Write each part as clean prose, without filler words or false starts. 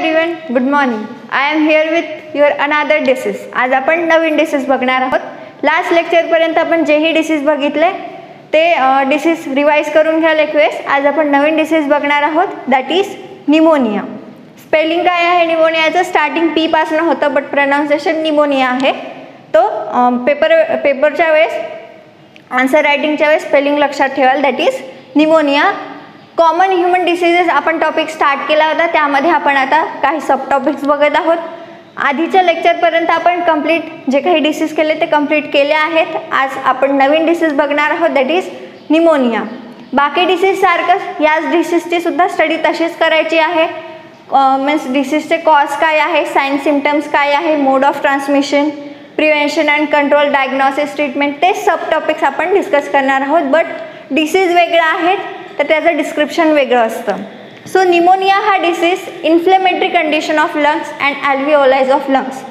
Everyone, good morning. I am here with your another disease. आज आपण नवीन disease बघणार आहोत. लास्ट लेक्चरपर्यंत आपण जेही डिसीज बघितले ते डिसीज रिवाइज करून घ्या रिक्वेस्ट. आज आपण नवीन डिसीज बघणार आहोत, दॅट इज निमोनिया. स्पेलिंग काय आहे निमोनियाचं? स्टार्टिंग पी पासून होतं बट प्रोनाउन्सिएशन निमोनिया आहे. तो पेपरच्या वेळेस आन्सर रायटिंगच्या वेळेस स्पेलिंग लक्षात ठेवाल, that is pneumonia. Common human diseases आपण टॉपिक स्टार्ट केला होता, त्यामध्ये आपण आता काही सब टॉपिक्स बघत आहोत. आधीच्या लेक्चरपर्यंत आपण कंप्लीट जे काही डिसीज केले ते कंप्लीट केले आहेत. आज आपण नवीन डिसीज बघणार आहोत, दॅट इज निमोनिया. बाकी डिसीज सारखंच याच डिसीजची सुद्धा स्टडी तशीच करायची आहे. मीन्स डिसीजचे कॉज काय आहे, साइन सिम्पटम्स काय आहे, mode of transmission, prevention and control, diagnosis, treatment, ते सब टॉपिक्स आपण डिस्कस करणार आहोत. बट डिसीज वेगळा आहेत तर त्याचं डिस्क्रिप्शन वेगळं असतं. सो निमोनिया हा disease inflammatory condition of lungs and alveoli of lungs.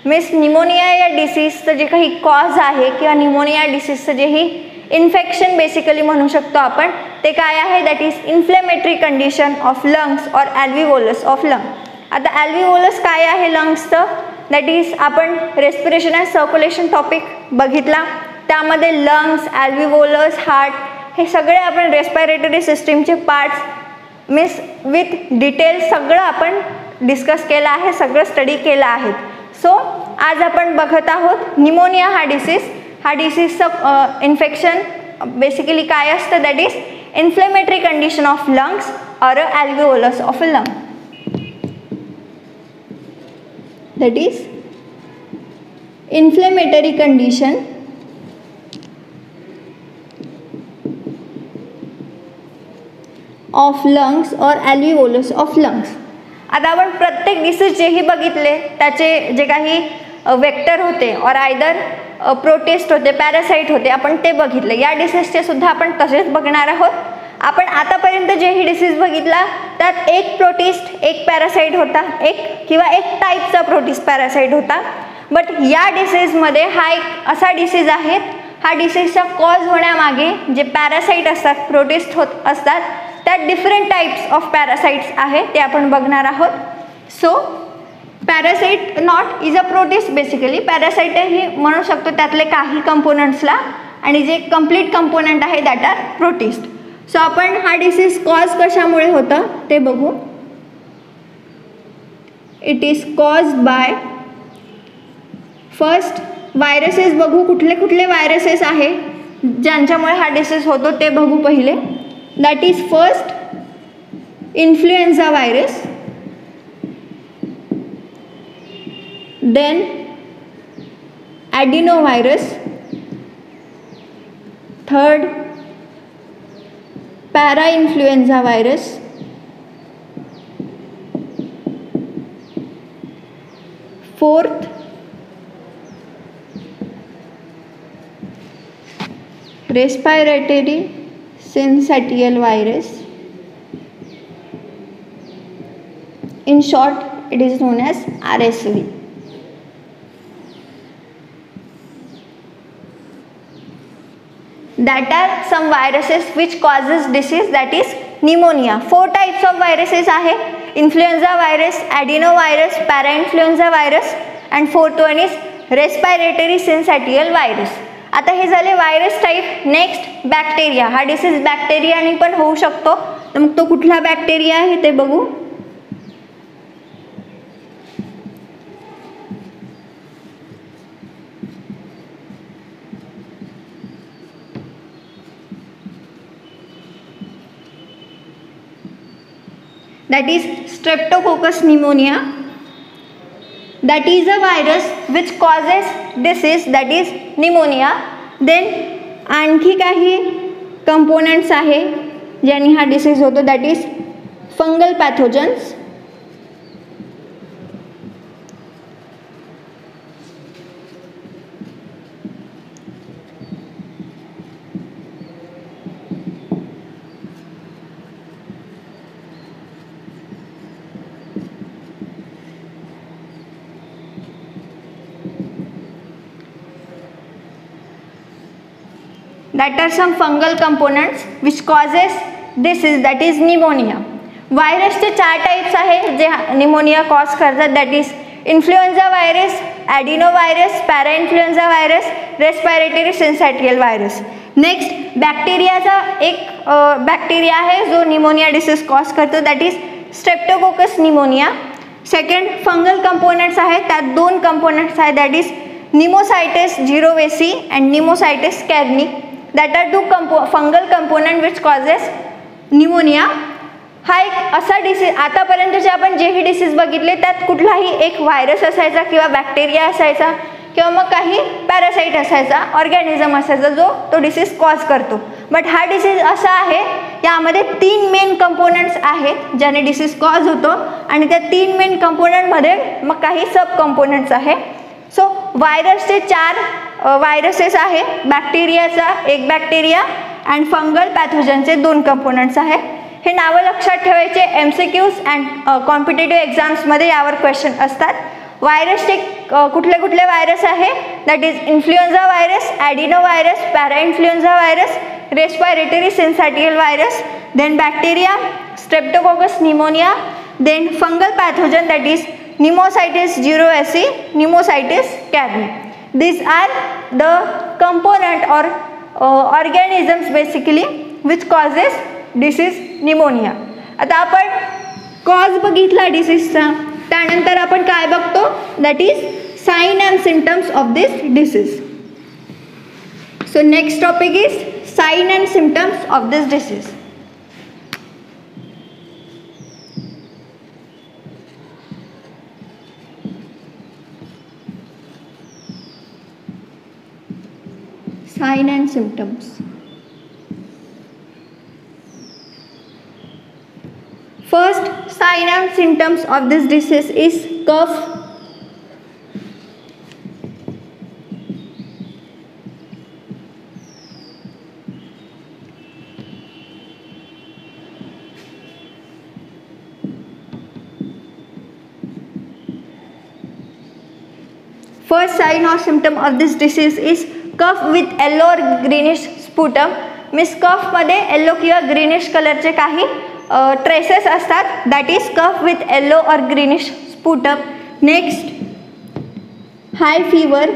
Means pneumonia या डिसीजचं जे काही कॉज आहे किंवा निमोनिया डिसीजचं जेही इन्फेक्शन बेसिकली म्हणू शकतो आपण, ते काय आहे, that is inflammatory condition of lungs और अल्व्हिओलस ऑफ लंग. आता अल्व्हिओलस काय आहे लंग्सचं, दॅट इज आपण रेस्पिरेशन अँड सर्क्युलेशन टॉपिक बघितला. त्यामध्ये लंग्स, अल्व्हिओलस, हार्ट हे सगळे आपण रेस्पिरेटरी सिस्टीमचे पार्ट्स मीन्स विथ डिटेल सगळं आपण डिस्कस केलं आहे, सगळं स्टडी केलं आहे. सो आज आपण बघत आहोत निमोनिया हा डिसीज. हा डिसीजचं इन्फेक्शन बेसिकली काय असतं, that is inflammatory condition of lungs और alveolus of lung. That is inflammatory condition of lungs और अल्व्हिओलस ऑफ लंग्स. आता आपण प्रत्येक डिसीज जेही बघितले त्याचे जे काही वेक्टर होते और आयदर प्रोटिस्ट होते, पॅरासाइट होते, आपण ते बघितले. या डिसीजचे सुद्धा आपण तसेच बघणार आहोत. आपण आतापर्यंत जेही डिसीज बघितला त्यात एक प्रोटिस्ट, एक पॅरासाइट होता, एक किंवा एक टाईपचा प्रोटिस्ट पॅरासाइट होता. बट या डिसीजमध्ये हा एक असा डिसीज आहे, हा डिसीजचा कॉज होण्यामागे जे पॅरासाइट असतात, प्रोटिस्ट होत असतात, त्यात डिफरंट टाइप्स ऑफ पॅरासाइट्स आहे, ते आपण बघणार आहोत. So parasite not is a protist. Basically parasite ही म्हणू शकतो त्यातले काही कंपोनंट्सला, आणि जे कंप्लीट कंपोनंट आहे दॅट आर प्रोटिस्ट. सो आपण हा डिसीज कॉज कशामुळे होतं ते बघू. It is cause by first viruses. बघू कुठले कुठले व्हायरसेस आहे ज्यांच्यामुळे हा डिसीज होतो ते बघू पहिले. That is first influenza virus, then adenovirus, third parainfluenza virus, fourth respiratory syncytial virus. In short, it is known as RSV. That are some viruses which causes disease, that is pneumonia. 4 types of viruses आहे, influenza virus, adenovirus, parainfluenza virus, and 4th one is respiratory syncytial virus. आता हे झाले virus type. Next bacteria. हा disease बॅक्टेरियाने पण होऊ शकतो, तर मग तो कुठला बॅक्टेरिया आहे ते बघू. That is streptococcus pneumonia. That is a virus which causes disease, that is pneumonia. Then आणखी काही कंपोनेंट्स आहे ज्यांनी हा डिसीज होतो, that is fungal pathogens, that are some fungal components which causes disease, that is pneumonia. व्हायरसचे 4 types आहे जे pneumonia cause करतात, that is influenza virus, adeno virus, para influenza virus, respiratory syncytial virus. Next बॅक्टेरियाचा एक bacteria आहे जो pneumonia disease cause करतो, that is streptococcus pneumonia. Second fungal components आहेत, त्यात 2 कंपोनेंट्स आहेत, that is pneumocystis jirovecii and pneumocystis carinii. That are 2 fungal component which causes pneumonia. हा एक असा डिसीज, आतापर्यंत जे आपण जेही डिसीज बघितले त्यात कुठलाही एक व्हायरस असायचा किंवा बॅक्टेरिया असायचा किंवा मग काही पॅरासाइट असायचा, ऑर्गॅनिझम असायचा जो तो डिसीज कॉज करतो. बट हा डिसीज असा आहे यामध्ये 3 मेन कंपोनंट्स आहेत ज्याने डिसीज कॉज होतो आणि त्या 3 मेन कंपोनंटमध्ये मग काही सब कंपोनंट्स आहे. सो व्हायरसचे 4 व्हायरसेस आहे, बॅक्टेरियाचा 1 बॅक्टेरिया अँड फंगल पॅथोजनचे 2 कंपोनंट्स आहे. हे नावं लक्षात ठेवायचे, MCQs अँड कॉम्पिटेटिव्ह एक्झाम्समध्ये यावर क्वेश्चन असतात. व्हायरसचे कुठले कुठले व्हायरस आहे, that is influenza virus, adeno virus, para influenza virus, respiratory syncytial virus, then bacteria streptococcus pneumonia, then fungal pathogen that is pneumocystis jirovecii, pneumocystis carinii. These are the component or organisms basically which causes disease pneumonia. आता आपण cause बघितला डिसीजचा, त्यानंतर आपण काय बघतो, that is sine and symptoms of this disease. So next topic is sine and symptoms of this disease. Sign and symptoms. First sign and symptoms of this disease is cough, first sign or symptom of this disease is cough with yellow और greenish sputum. Means कफमध्ये yellow किंवा greenish कलरचे काही traces असतात, that is cough with yellow और greenish sputum. Next high fever.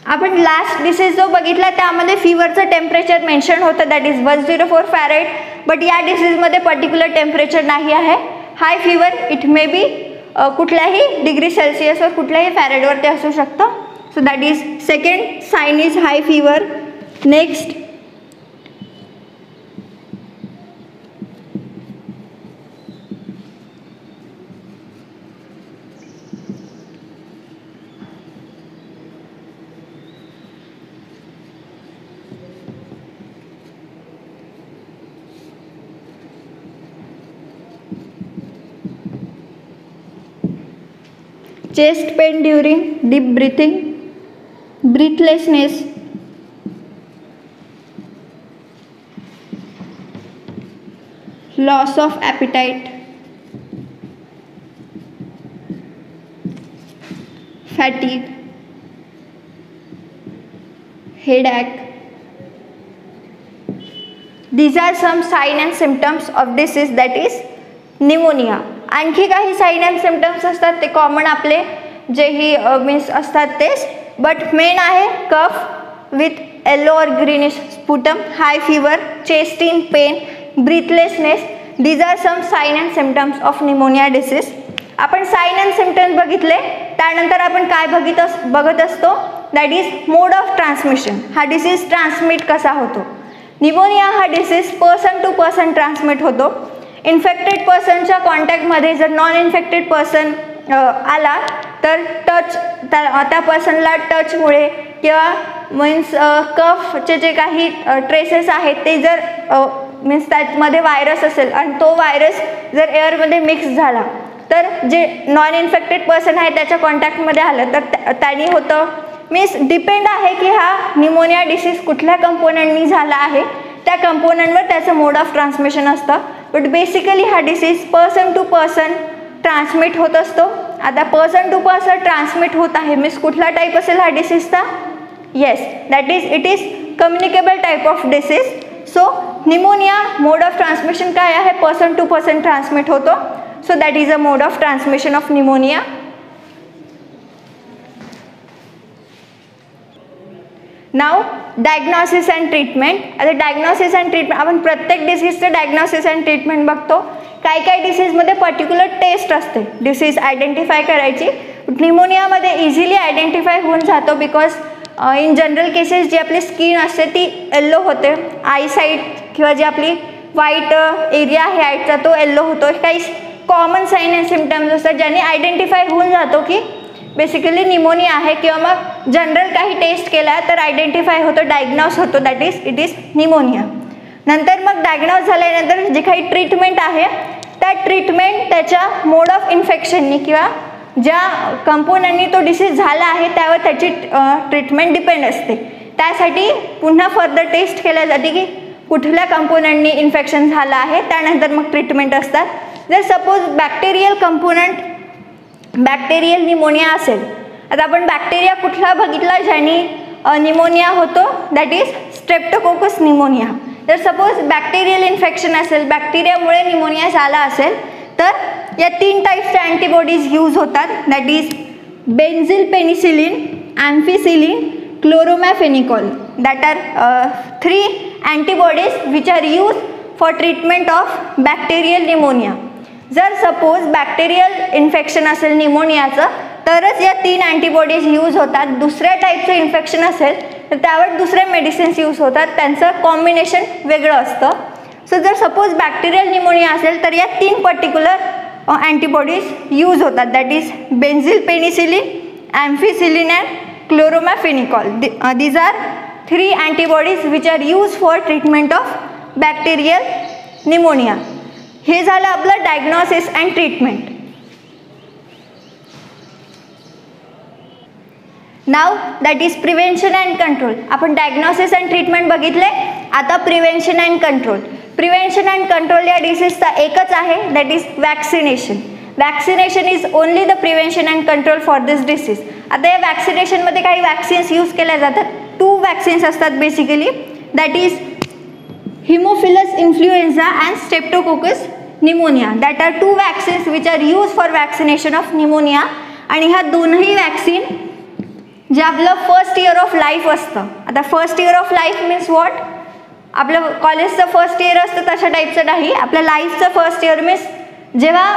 आपण last disease जो बघितला त्यामध्ये फीवरचं टेम्परेचर मेन्शन होतं, दॅट इज 104 फॅरेट. बट या डिसीजमध्ये पर्टिक्युलर टेम्परेचर नाही आहे. हाय फीवर इट मे बी कुठल्याही डिग्री सेल्सिअसवर कुठल्याही फॅरेटवर ते असू शकतं. So that is second sign is high fever. Next chest pain during deep breathing, breathlessness, loss of appetite, fatigue, headache. These are some sign and symptoms of disease that is pneumonia. आणखी काही sign and symptoms असतात ते common आपले जेही means असतात तेच, but main आहे cough with yellow और greenish sputum, high fever, chest in pain, breathlessness. These are some sign and symptoms of pneumonia disease. आपण साइन अँड सिम्पटम्स बघितले, त्यानंतर आपण काय बघत असतो, that is mode of transmission. हा डिसीज ट्रान्समिट कसा होतो. निमोनिया हा disease person to person transmit होतो. इन्फेक्टेड पर्सनच्या कॉन्टॅक्टमध्ये जर नॉन इन्फेक्टेड पर्सन आला तर टच त्या पर्सनला टचमुळे किंवा मीन्स कफचे जे काही ट्रेसेस आहेत ते जर मीन्स त्यामध्ये व्हायरस असेल आणि तो व्हायरस जर एअरमध्ये मिक्स झाला तर जे नॉन इन्फेक्टेड पर्सन आहे त्याच्या कॉन्टॅक्टमध्ये आलं तर त्यांनी होतं. मीन्स डिपेंड आहे की हा निमोनिया डिसीज कुठल्या कंपोनंटनी झाला आहे, त्या कंपोनंटवर त्याचं मोड ऑफ ट्रान्समिशन असतं. बट बेसिकली हा disease person to person transmit होत असतो. आता पर्सन टू पर्सन ट्रान्समिट होत आहे मीन्स कुठला टाईप असेल हा डिसीजचा, yes that is it is communicable type of disease. So pneumonia mode of transmission काय आहे, पर्सन टू पर्सन ट्रान्समिट होतो. So that is a mode of transmission of pneumonia. Now diagnosis and treatment. आता diagnosis and treatment आपण प्रत्येक डिसीजचं diagnosis and treatment बघतो. काही काही डिसीजमध्ये पर्टिक्युलर टेस्ट असते डिसीज आयडेंटिफाय करायची. निमोनियामध्ये इझिली आयडेंटिफाय होऊन जातो बिकॉज इन जनरल केसेस जी आपली स्किन असते ती येल्लो होते, आय साईट किंवा जी आपली व्हाईट एरिया आहे आईचा तो येल्लो होतो. काही कॉमन साईन अँड सिम्टम्स असतात ज्यांनी आयडेंटिफाय होऊन जातो की बेसिकली निमोनिया आहे, किंवा मग जनरल काही टेस्ट केला तर आयडेंटिफाय होतो, डायग्नोस होतो, that is it is pneumonia. नंतर मग डायग्नोस झाल्यानंतर जी काही ट्रीटमेंट आहे त्या ट्रीटमेंट त्याच्या मोड ऑफ इन्फेक्शननी किंवा ज्या कंपोनंटनी तो डिसीज झाला आहे त्यावर त्याची ट्रीटमेंट डिपेंड असते. त्यासाठी पुन्हा फर्दर टेस्ट केल्या जाते की कुठल्या कंपोनंटनी इन्फेक्शन झालं आहे, त्यानंतर मग ट्रीटमेंट असतात. जर सपोज बॅक्टेरियल निमोनिया असेल, आता आपण बॅक्टेरिया कुठला बघितला ज्याने निमोनिया होतो, दॅट इज स्ट्रेप्टोकोकस निमोनिया. जर सपोज बॅक्टेरियल इन्फेक्शन असेल, बॅक्टेरियामुळे निमोनिया झाला असेल तर या 3 टाईप्सच्या अँटीबॉडीज यूज होतात, that is benzyl penicillin, ampicillin, chloramphenicol. That are 3 antibodies which are use for treatment of bacterial pneumonia. जर सपोज बॅक्टेरियल इन्फेक्शन असेल निमोनियाचं तरच या 3 अँटीबॉडीज यूज होतात. दुसऱ्या टाईपचं इन्फेक्शन असेल तर त्यावर दुसरे मेडिसिन्स यूज होतात, त्यांचं कॉम्बिनेशन वेगळं असतं. सो जर सपोज बॅक्टेरियल निमोनिया असेल तर या 3 पर्टिक्युलर अँटीबॉडीज यूज होतात, that is benzyl penicillin, ampicillin and chloramphenicol. These are 3 antibodies which are use for treatment of bacterial pneumonia. हे झालं आपलं diagnosis and treatment. Now that is prevention and control. आपण diagnosis and treatment बघितले, आता prevention and control. Prevention and control या डिसीजचा एकच आहे, that is vaccination. Vaccination is only the prevention and control for this disease. आता या वॅक्सिनेशनमध्ये काही वॅक्सिन्स यूज केल्या जातात. 2 वॅक्सिन्स असतात basically, that is Haemophilus influenza and Streptococcus pneumonia. That are 2 vaccines which are used for vaccination of pneumonia. आणि ह्या दोनही vaccine जे आपलं फर्स्ट इयर ऑफ लाईफ असतं. आता first year of life means what, आपलं कॉलेजचं फर्स्ट इयर असतं तशा टाईपचं नाही. आपल्या लाईफचं फर्स्ट इयर मीन्स जेव्हा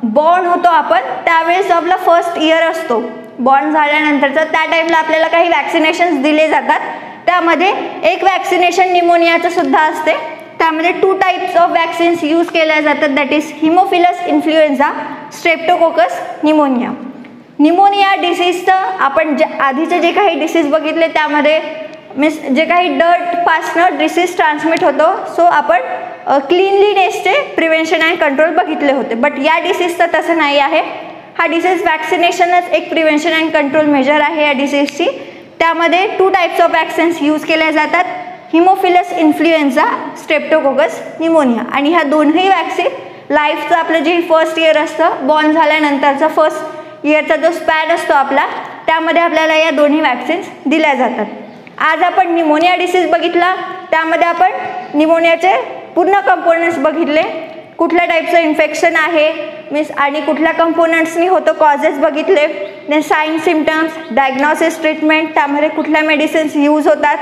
बॉर्न होतो आपण त्यावेळेस आपला फर्स्ट इयर असतो, बॉर्न झाल्यानंतरचं त्या टाईमला आपल्याला काही वॅक्सिनेशन्स दिले जातात. त्यामध्ये एक वॅक्सिनेशन निमोनियाचं सुद्धा असते. त्यामध्ये 2 टाईप्स ऑफ वॅक्सिन्स यूज केल्या जातात, that is haemophilus influenza, streptococcus pneumonia. Pneumonia डिसीजचं आपण आधीचे जे काही डिसीज बघितले त्यामध्ये मीन्स जे काही डर्टपासनं डिसीज ट्रान्समिट होतो, सो आपण क्लीनलीनेसचे प्रिव्हेन्शन अँड कंट्रोल बघितले होते. बट या डिसीजचं तसं नाही आहे. हा डिसीज वॅक्सिनेशनच एक प्रिव्हेन्शन अँड कंट्रोल मेजर आहे या डिसीजची. त्यामध्ये 2 टाईप्स ऑफ वॅक्सिन्स यूज केल्या जातात, हिमोफिलस इन्फ्लुएन्झा, स्ट्रेप्टोकोकस निमोनिया. आणि ह्या दोन्ही वॅक्सिन लाईफचं आपलं जे फर्स्ट इयर असतं, बॉर्न झाल्यानंतरचा फर्स्ट इयरचा जो स्पॅन असतो आपला, त्यामध्ये आपल्याला या दोन्ही वॅक्सिन्स दिल्या जातात. आज आपण निमोनिया डिसीज बघितला, त्यामध्ये आपण निमोनियाचे पूर्ण कंपोनंट्स बघितले, कुठल्या टाईपचं इन्फेक्शन आहे मीन्स आणि कुठल्या कंपोनंट्सनी होतं कॉजेस बघितले, then sine symptoms, diagnosis, treatment, त्यामध्ये कुठल्या मेडिसिन्स यूज होतात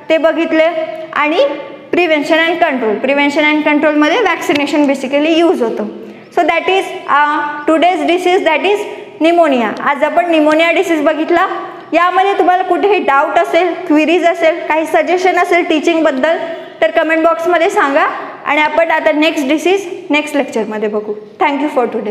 ते बघितले, आणि prevention and control. Prevention and कंट्रोलमध्ये वॅक्सिनेशन बेसिकली यूज होतं. So that is today's disease, that is pneumonia. आज आपण निमोनिया डिसीज बघितला. यामध्ये तुम्हाला कुठेही डाऊट असेल, क्वेरीज असेल, काही सजेशन असेल टीचिंगबद्दल तर कमेंट बॉक्समध्ये सांगा. आणि आपण आता नेक्स्ट डिसीज नेक्स्ट लेक्चरमध्ये बघू. Thank you for today.